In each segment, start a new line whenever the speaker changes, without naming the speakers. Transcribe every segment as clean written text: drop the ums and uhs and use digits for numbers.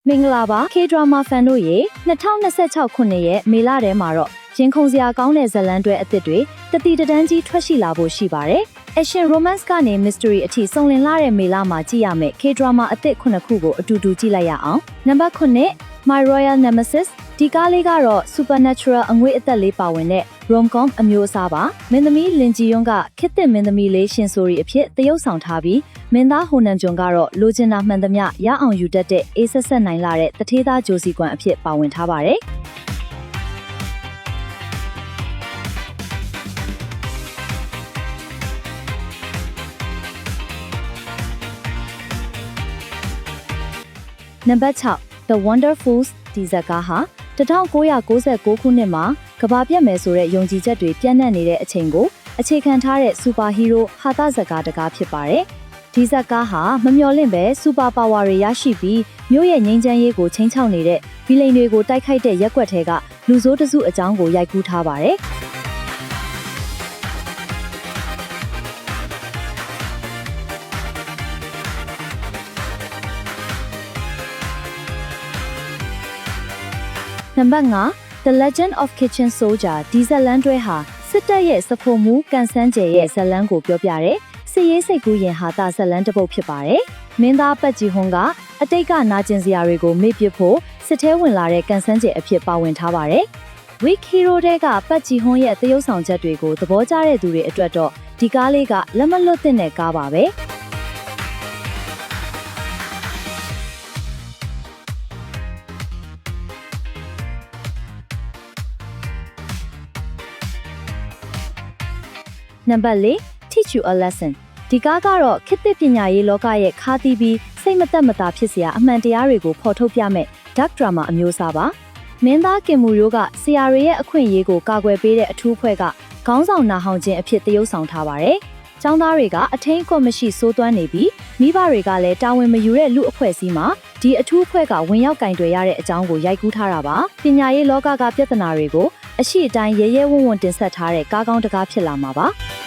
မင်္ဂလာပါ K-drama fan တို့ရေ2026ခုနှစ်ရဲ့မေလထဲမှာတော့ရင်ခုန်စရာကောင်းတဲ့ဇာတ်လမ်းတွဲအသစ်တွေတတိတန်းကြီးထွက်ရှိလာဖို့ရှိပါတယ်။ Action Romance ကနေ Mystery အထိစုံလင်လာတဲ့မေလမှာကြည့်ရမယ့် K-drama အသစ်9ခုကိုအတူတူကြည့်လိုက်ရအောင်။နံပါတ်9 My Royal Nemesis ဒီကားလေးကတော့ Supernatural အငွေ့အသက်လေးပါဝင်တဲ့ Rom-com အမျိုးအစားပါ။မင်းသမီးလင်ဂျီယွန်းကခေတ်သစ်မင်းသမီးလေးရှင်ဆိုရီအဖြစ်သရုပ်ဆောင်ထားပြီးမင်းသားဟိုနန်ဂျွန်ကတော့လိုချင်တာမှန်သမျှရအောင်ယူတတ်တဲ့အေးဆက်ဆက်နိုင်လာတဲ့တထေးသားဂျိုစီကွမ်အဖြစ်ပါဝင်ထားပါတယ်။နံပါတ်6 The Wonderfuls ဒီဇာတ်ကားဟာ1996ခုနှစ်မှာကမ္ဘာပြတ်မယ်ဆိုတဲ့ယုံကြည်ချက်တွေပြန့်နှံ့နေတဲ့အချိန်ကိုအခြေခံထားတဲ့စူပါဟီးရိုးဟာသဇာတ်ကားတစ်ကားဖြစ်ပါတယ်။ဒီဇာတ်ကားဟာမမျှော်လင့်ပဲစူပါပါဝါတွေရရှိပြီးမြို့ရဲ့ငြိမ်းချမ်းရေးကိုချိန်ချောက်နေတဲ့ဗီလိန်တွေကိုတိုက်ခိုက်တဲ့ရက်ကွက်တွေကလူဆိုးတစုအကြောင်းကိုရိုက်ကူးထားပါတယ်။နံပါတ်5 The Legend of Kitchen Soldier ဒီဇာတ်လမ်းတွဲဟာစစ်တပ်ရဲ့စဖို့မူကန်ဆန်းကျယ်ရဲ့ဇာတ်လမ်းကိုပြောပြတဲ့စစ်ရေးစိတ်ကူးရင်ဟာတာဇာတ်လမ်းတစ်ပုဒ်ဖြစ်ပါတယ်။မင်းသားပတ်ကြီးဟွန်းကအတိတ်ကနာကျင်စရာတွေကိုမေ့ပစ်ဖို့စစ်ထဲဝင်လာတဲ့ကန်ဆန်းကျယ်အဖြစ်ပါဝင်ထားပါတယ်။ Weak Hero တဲ့ကပတ်ကြီးဟွန်းရဲ့သရုပ်ဆောင်ချက်တွေကိုသဘောကျတဲ့သူတွေအတွက်တော့ဒီကားလေးကလက်မလွတ်သင့်တဲ့ကားပါပဲ။နံပါတ်4 Teach You a Lesson ဒီကားကတော့ခေတ်သစ်ပညာရေးလောကရဲ့ခါးသီးပြီးစိတ်မသက်မသာဖြစ်စရာအမှန်တရားတွေကိုဖော်ထုတ်ပြမဲ့ Dark Drama အမျိုးအစားပါမင်းသားကင်မူရိုးကဆရာတွေရဲ့အခွင့်အရေးကိုကာကွယ်ပေးတဲ့အထူးအဖွဲ့ကခေါင်းဆောင်နာဟောင်ခြင်းအဖြစ်သရုပ်ဆောင်ထားပါတယ်။ကျောင်းသားတွေကအထင်းအကွက်မရှိစိုးသွမ်းနေပြီးမိဘတွေကလည်းတာဝန်မယူတဲ့လူအဖွဲ့အစည်းမှာဒီအထူးအဖွဲ့ကဝင်ရောက်ကင်တွယ်ရတဲ့အကြောင်းကိုရိုက်ကူးထားတာပါ။ပညာရေးလောကကပြဿနာတွေကိုအရှိအတိုင်းရဲရဲဝံ့ဝံ့တင်ဆက်ထားတဲ့ကားကောင်းတစ်ကားဖြစ်လာမှာပါ။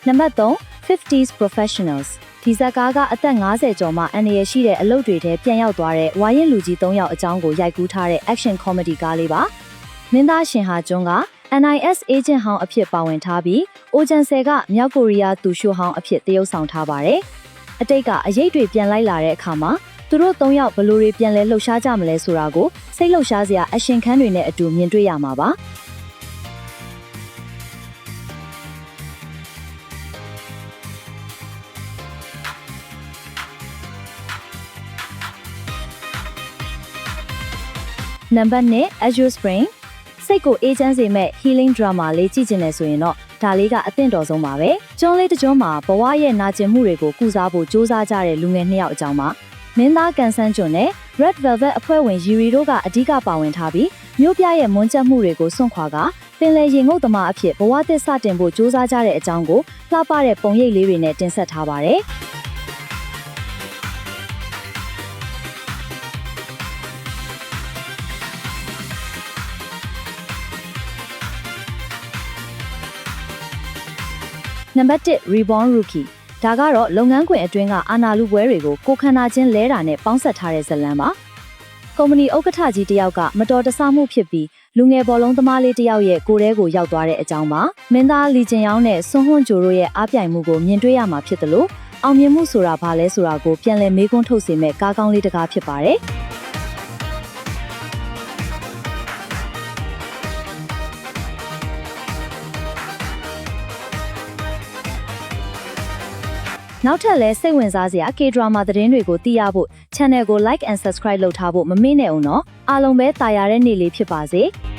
နံပါတ်3 50s Professionals ဒီဇာတ်ကားကအသက်50ကျော်မှအန္တရာယ်ရှိတဲ့အလုပ်တွေထဲပြန်ရောက်သွားတဲ့ဝါရင်လူကြီး3ယောက်အကြောင်းကိုရိုက်ကူးထားတဲ့ action comedy ကားလေးပါမင်းသားရှင်ဟာကျွန်းက NIS agent ဟောင်းအဖြစ်ပါဝင်ထားပြီးအိုဂျန်ဆယ်ကမြောက်ကိုရီးယားသူရှိုးဟောင်းအဖြစ်သရုပ်ဆောင်ထားပါတယ်အတိတ်ကအရေးတွေပြန်လိုက်လာတဲ့အခါမှာသူတို့3ယောက်ဘယ်လိုတွေပြန်လဲလှုပ်ရှားကြမလဲဆိုတာကိုစိတ်လှုပ်ရှားစရာအရှင်ခန်းတွေနဲ့အတူမြင်တွေ့ရမှာပါနံပါတ်1 Azure Spring စိတ်ကိုအေးချမ်းစေမဲ့ healing drama လေးကြည့်ချင်တယ်ဆိုရင်တော့ဒါလေးကအသင့်တော်ဆုံးပါပဲကျွန်းလေးတစ်ကျွန်းမှာဘဝရဲ့နာကျင်မှုတွေကိုကုစားဖို့စ조사ကြတဲ့လူငယ်2ယောက်အကြောင်းပါမင်းသားကန်ဆန်းကျွန်းနဲ့ Red Velvet အဖွဲ့ဝင် Yuri တို့ကအဓိကပါဝင်ထားပြီးမြို့ပြရဲ့မွန်းကျက်မှုတွေကိုစွန့်ခွာကပင်လယ်ရေငုပ်သမားအဖြစ်ဘဝသစ်စတင်ဖို့စ조사ကြတဲ့အကြောင်းကိုလှပတဲ့ပုံရိပ်လေးတွေနဲ့တင်ဆက်ထားပါတယ်နံပါတ်1 Reborn Rookie ဒါကတော့လုပ်ငန်းခွင်အတွင်းကအာဏာလုပွဲတွေကိုကိုခန္ဓာချင်းလဲတာနဲ့ပေါင်းဆက်ထားတဲ့ဇာတ်လမ်းပါကုမ္ပဏီဥက္ကဋ္ဌကြီးတယောက်ကမတော်တဆမှုဖြစ်ပြီးလူငယ်ဘောလုံးသမားလေးတယောက်ရဲ့ကိုယ်ထဲကိုရောက်သွားတဲ့အကြောင်းပါမင်းသားလီကျင်ယောင်းနဲ့ဆွန်ဟွန်ဂျိုတို့ရဲ့အားပြိုင်မှုကိုမြင်တွေ့ရမှာဖြစ်တယ်လို့အောင်မြင်မှုဆိုတာဘာလဲဆိုတာကိုပြန်လည်မေးခွန်းထုတ်စေမဲ့ကားကောင်းလေးတစ်ကားဖြစ်ပါတယ်နောက်ထပ်လည်းစိတ်ဝင်စားစရာ K-drama သတင်းတွေကိုသိရဖို့ channel ကို like and subscribe လုပ်ထားဖို့မမေ့နဲ့ဦးနော်အားလုံးပဲတာယာတဲ့နေ့လေးဖြစ်ပါစေ။